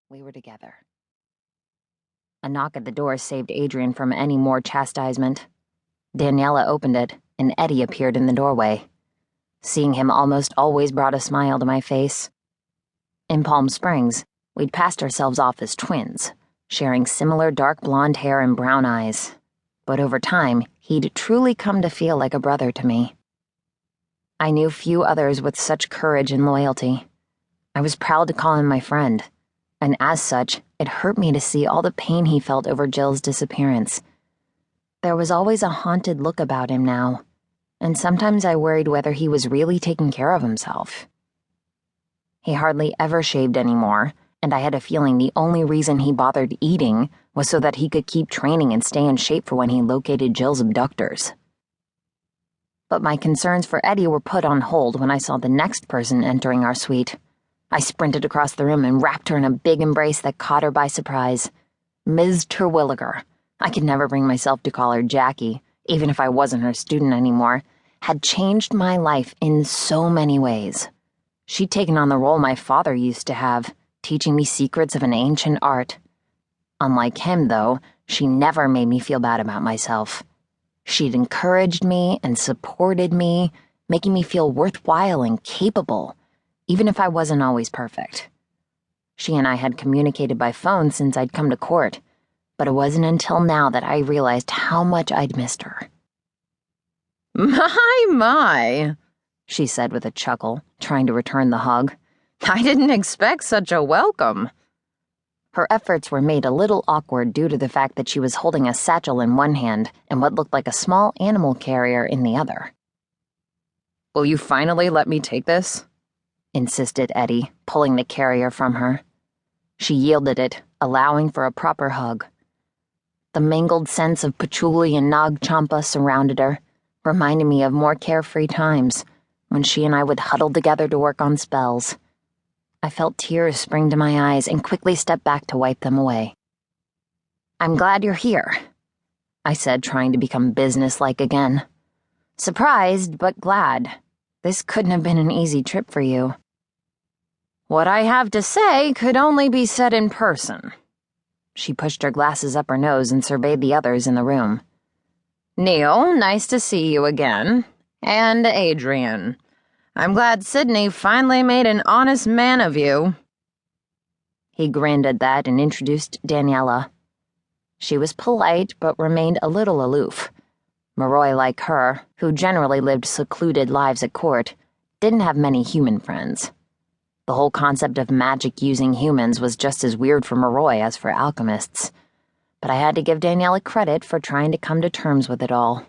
we were together. A knock at the door saved Adrian from any more chastisement. Daniela opened it, and Eddie appeared in the doorway. Seeing him almost always brought a smile to my face. In Palm Springs, we'd passed ourselves off as twins, sharing similar dark blonde hair and brown eyes. But over time, he'd truly come to feel like a brother to me. I knew few others with such courage and loyalty. I was proud to call him my friend, and as such, it hurt me to see all the pain he felt over Jill's disappearance. There was always a haunted look about him now, and sometimes I worried whether he was really taking care of himself. He hardly ever shaved anymore, and I had a feeling the only reason he bothered eating was so that he could keep training and stay in shape for when he located Jill's abductors. But my concerns for Eddie were put on hold when I saw the next person entering our suite. I sprinted across the room and wrapped her in a big embrace that caught her by surprise. Ms. Terwilliger, I could never bring myself to call her Jackie, even if I wasn't her student anymore, had changed my life in so many ways. She'd taken on the role my father used to have, teaching me secrets of an ancient art. Unlike him, though, she never made me feel bad about myself. She'd encouraged me and supported me, making me feel worthwhile and capable, even if I wasn't always perfect. She and I had communicated by phone since I'd come to court, but it wasn't until now that I realized how much I'd missed her. My, she said with a chuckle, trying to return the hug. I didn't expect such a welcome. Her efforts were made a little awkward due to the fact that she was holding a satchel in one hand and what looked like a small animal carrier in the other. Will you finally let me take this? Insisted Eddie, pulling the carrier from her. She yielded it, allowing for a proper hug. The mangled sense of patchouli and Nag Champa surrounded her, reminding me of more carefree times when she and I would huddle together to work on spells. I felt tears spring to my eyes and quickly stepped back to wipe them away. I'm glad you're here, I said, trying to become businesslike again. Surprised, but glad. This couldn't have been an easy trip for you. What I have to say could only be said in person. She pushed her glasses up her nose and surveyed the others in the room. Neil, nice to see you again. And Adrian. I'm glad Sydney finally made an honest man of you. He grinned at that and introduced Daniela. She was polite but remained a little aloof. Moroi, like her, who generally lived secluded lives at court, didn't have many human friends. The whole concept of magic using humans was just as weird for Moroi as for alchemists, but I had to give Daniela credit for trying to come to terms with it all.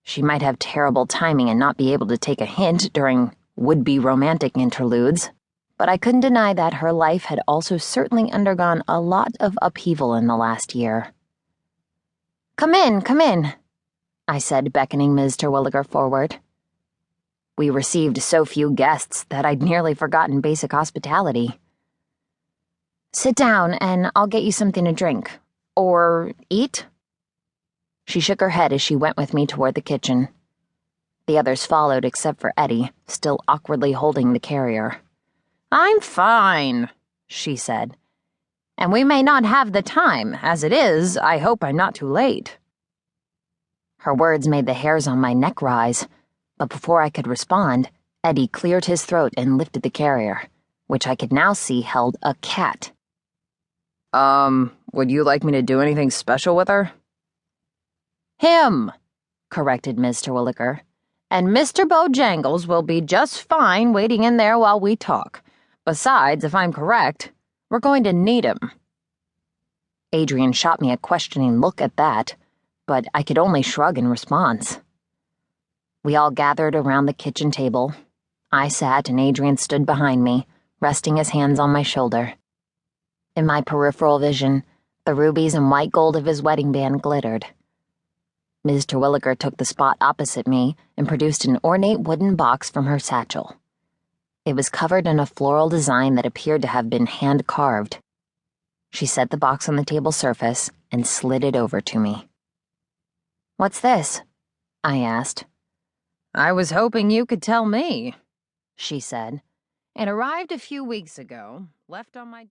She might have terrible timing and not be able to take a hint during would-be romantic interludes, but I couldn't deny that her life had also certainly undergone a lot of upheaval in the last year. Come in, I said, beckoning Ms. Terwilliger forward. We received so few guests that I'd nearly forgotten basic hospitality. Sit down and I'll get you something to drink. Or eat? She shook her head as she went with me toward the kitchen. The others followed except for Eddie, still awkwardly holding the carrier. I'm fine, she said. And we may not have the time. As it is, I hope I'm not too late. Her words made the hairs on my neck rise, but before I could respond, Eddie cleared his throat and lifted the carrier, which I could now see held a cat. Would you like me to do anything special with her? Him, corrected Ms. Terwilliger. And Mr. Bojangles will be just fine waiting in there while we talk. Besides, if I'm correct, we're going to need him. Adrian shot me a questioning look at that, but I could only shrug in response. We all gathered around the kitchen table. I sat and Adrian stood behind me, resting his hands on my shoulder. In my peripheral vision, the rubies and white gold of his wedding band glittered. Ms. Terwilliger took the spot opposite me and produced an ornate wooden box from her satchel. It was covered in a floral design that appeared to have been hand-carved. She set the box on the table surface and slid it over to me. What's this? I asked. I was hoping you could tell me, she said. It arrived a few weeks ago, left on my door.